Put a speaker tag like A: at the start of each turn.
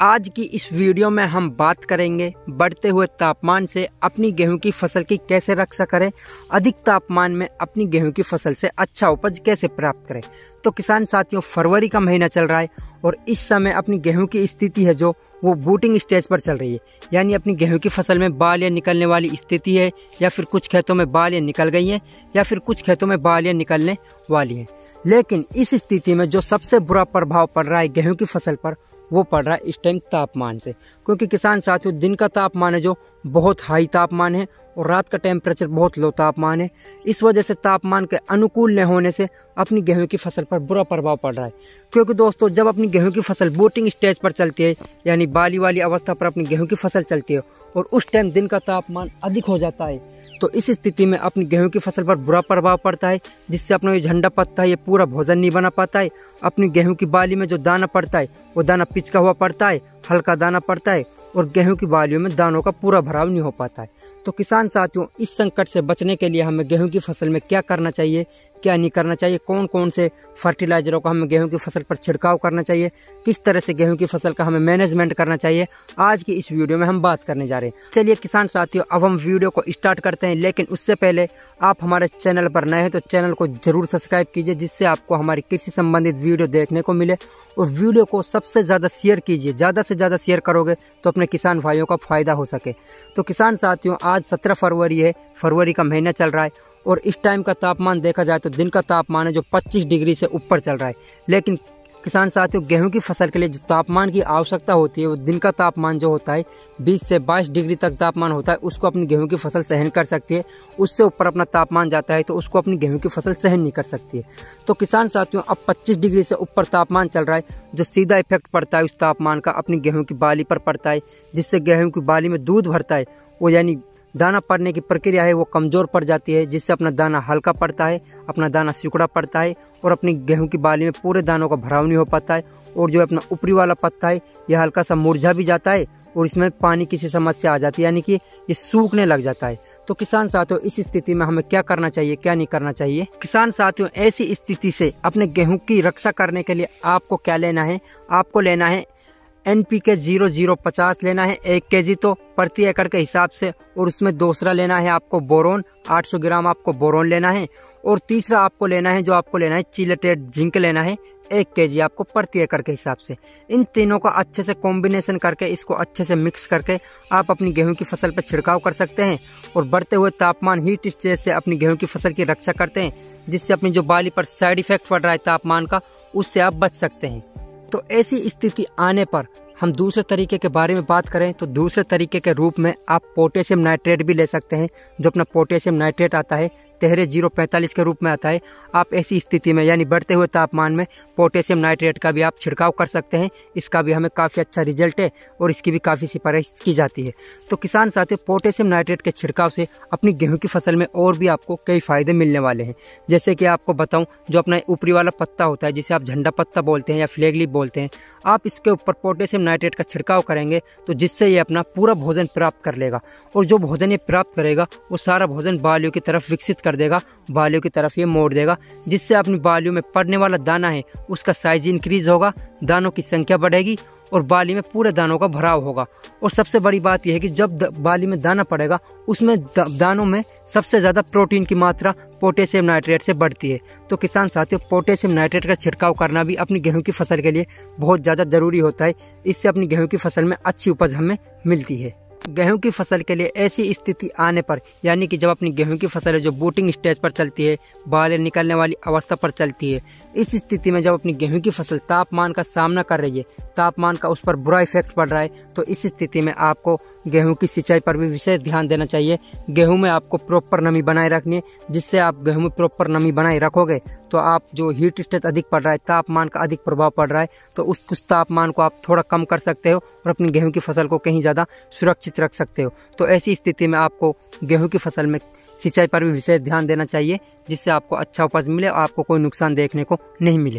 A: आज की इस वीडियो में हम बात करेंगे बढ़ते हुए तापमान से अपनी गेहूं की फसल की कैसे रक्षा करें, अधिक तापमान में अपनी गेहूं की फसल से अच्छा उपज कैसे प्राप्त करें। तो किसान साथियों, फरवरी का महीना चल रहा है और इस समय अपनी गेहूं की स्थिति है जो वो बूटिंग स्टेज पर चल रही है, यानी अपनी गेहूं की फसल में बालियां निकलने वाली स्थिति है, या फिर कुछ खेतों में बालियां निकल गई हैं या फिर कुछ खेतों में बालियां निकलने वाली हैं। लेकिन इस स्थिति में जो सबसे बुरा प्रभाव पड़ रहा है गेहूं की फसल पर, वो पड़ रहा है इस टाइम तापमान से। क्योंकि किसान साथियों, दिन का तापमान है जो बहुत हाई तापमान है और रात का टेम्परेचर बहुत लो तापमान है। इस वजह से तापमान के अनुकूल न होने से अपनी गेहूं की फसल पर बुरा प्रभाव पड़ रहा है। क्योंकि दोस्तों, जब अपनी गेहूं की फसल बूटिंग स्टेज पर चलती है, यानी बाली वाली अवस्था पर अपनी गेहूं की फसल चलती है और उस टाइम दिन का तापमान अधिक हो जाता है, तो इस स्थिति में अपनी गेहूं की फसल पर बुरा प्रभाव पड़ता है, जिससे अपना ये झंडा पत्ता है ये पूरा भोजन नहीं बना पाता है। अपनी गेहूं की बाली में जो दाना पड़ता है वो दाना पिचका हुआ पड़ता है, हल्का दाना पड़ता है और गेहूं की बालियों में दानों का पूरा भराव नहीं हो पाता है। तो किसान साथियों, इस संकट से बचने के लिए हमें गेहूं की फसल में क्या करना चाहिए, क्या नहीं करना चाहिए, कौन कौन से फर्टिलाइजरों का हमें गेहूं की फसल पर छिड़काव करना चाहिए, किस तरह से गेहूं की फसल का हमें मैनेजमेंट करना चाहिए, आज की इस वीडियो में हम बात करने जा रहे हैं। चलिए किसान साथियों, अब हम वीडियो को स्टार्ट करते हैं। लेकिन उससे पहले आप हमारे चैनल पर नए हैं तो चैनल को जरूर सब्सक्राइब कीजिए, जिससे आपको हमारी कृषि संबंधित वीडियो देखने को मिले। और वीडियो को सबसे ज़्यादा शेयर कीजिए, ज़्यादा से ज़्यादा शेयर करोगे तो अपने किसान भाइयों का फायदा हो सके। तो किसान साथियों, आज 17 फरवरी है, फरवरी का महीना चल रहा है और इस टाइम का तापमान देखा जाए तो दिन का तापमान है जो 25 डिग्री से ऊपर चल रहा है। लेकिन किसान साथियों, गेहूं की फसल के लिए जो तापमान की आवश्यकता होती है वो दिन का तापमान जो होता है 20 से 22 डिग्री तक तापमान होता है, उसको अपनी गेहूं की फसल सहन कर सकती है। उससे ऊपर अपना तापमान जाता है तो उसको अपनी गेहूं की फसल सहन नहीं कर सकती है। तो किसान साथियों, अब 25 डिग्री से ऊपर तापमान चल रहा है, जो सीधा इफेक्ट पड़ता है उस तापमान का अपनी गेहूं की बाली पर पड़ता है, जिससे गेहूं की बाली में दूध भरता है, वो यानी दाना पड़ने की प्रक्रिया है वो कमजोर पड़ जाती है, जिससे अपना दाना हल्का पड़ता है, अपना दाना सिकुड़ा पड़ता है और अपनी गेहूं की बाली में पूरे दानों का भराव नहीं हो पाता है। और जो अपना ऊपरी वाला पत्ता है यह हल्का सा मुरझा भी जाता है और इसमें पानी की सी समस्या आ जाती है, यानी कि ये सूखने लग जाता है। तो किसान साथियों, इस स्थिति में हमें क्या करना चाहिए, क्या नहीं करना चाहिए। किसान साथियों, ऐसी स्थिति से अपने गेहूं की रक्षा करने के लिए आपको क्या लेना है, आपको लेना है NPK 0050 लेना है 1 kg तो प्रति एकड़ के हिसाब से, और उसमें दूसरा लेना है आपको बोरोन 800 ग्राम आपको बोरोन लेना है, और तीसरा आपको लेना है चिलेटेड जिंक लेना है 1 kg आपको प्रति एकड़ के हिसाब से। इन तीनों का अच्छे से कॉम्बिनेशन करके, इसको अच्छे से मिक्स करके आप अपनी गेहूं की फसल पर छिड़काव कर सकते हैं और बढ़ते हुए तापमान हीट स्टेज से अपनी गेहूं की फसल की रक्षा करते हैं, जिससे अपनी जो बाली पर साइड इफेक्ट पड़ रहा है तापमान का, उससे आप बच सकते हैं। तो ऐसी स्थिति आने पर हम दूसरे तरीके के बारे में बात करें तो दूसरे तरीके के रूप में आप पोटेशियम नाइट्रेट भी ले सकते हैं, जो अपना पोटेशियम नाइट्रेट आता है तेहरे 045 के रूप में आता है। आप ऐसी स्थिति में यानी बढ़ते हुए तापमान में पोटेशियम नाइट्रेट का भी आप छिड़काव कर सकते हैं। इसका भी हमें काफ़ी अच्छा रिजल्ट है और इसकी भी काफ़ी सिफारिश की जाती है। तो किसान साथियों, पोटेशियम नाइट्रेट के छिड़काव से अपनी गेहूं की फसल में और भी आपको कई फायदे मिलने वाले हैं। जैसे कि आपको बताऊं, जो अपना ऊपरी वाला पत्ता होता है जिसे आप झंडा पत्ता बोलते हैं या फ्लैग लीफ बोलते हैं, आप इसके ऊपर पोटेशियम नाइट्रेट का छिड़काव करेंगे तो जिससे ये अपना पूरा भोजन प्राप्त कर लेगा, और जो भोजन ये प्राप्त करेगा वो सारा भोजन बालियों की तरफ विकसित कर देगा, बालियों की तरफ ये मोड़ देगा, जिससे अपनी बालियों में पड़ने वाला दाना है उसका साइज इंक्रीज होगा, दानों की संख्या बढ़ेगी और बाली में पूरे दानों का भराव होगा। और सबसे बड़ी बात यह है कि जब बाली में दाना पड़ेगा उसमें दानों में सबसे ज्यादा प्रोटीन की मात्रा पोटेशियम नाइट्रेट से बढ़ती है। तो किसान साथियों, पोटेशियम नाइट्रेट का छिड़काव करना भी अपनी गेहूं की फसल के लिए बहुत ज्यादा जरूरी होता है। इससे अपनी गेहूं की फसल में अच्छी उपज हमें मिलती है। गेहूं की फसल के लिए ऐसी स्थिति आने पर, यानी कि जब अपनी गेहूं की फसल है जो बूटिंग स्टेज पर चलती है, बालें निकलने वाली अवस्था पर चलती है, इस स्थिति में जब अपनी गेहूं की फसल तापमान का सामना कर रही है, तापमान का उस पर बुरा इफेक्ट पड़ रहा है, तो इस स्थिति में आपको गेहूं की सिंचाई पर भी विशेष ध्यान देना चाहिए। गेहूं में आपको प्रॉपर नमी बनाए रखनी है, जिससे आप गेहूं में प्रॉपर नमी बनाए रखोगे तो आप जो हीट स्टेज अधिक पड़ रहा है, तापमान का अधिक प्रभाव पड़ रहा है, तो उस तापमान को आप थोड़ा कम कर सकते हो और अपनी गेहूं की फसल को कहीं ज़्यादा सुरक्षित रख सकते हो। तो ऐसी स्थिति में आपको गेहूं की फसल में सिंचाई पर भी विशेष ध्यान देना चाहिए, जिससे आपको अच्छा उपज मिले और आपको कोई नुकसान देखने को नहीं मिले।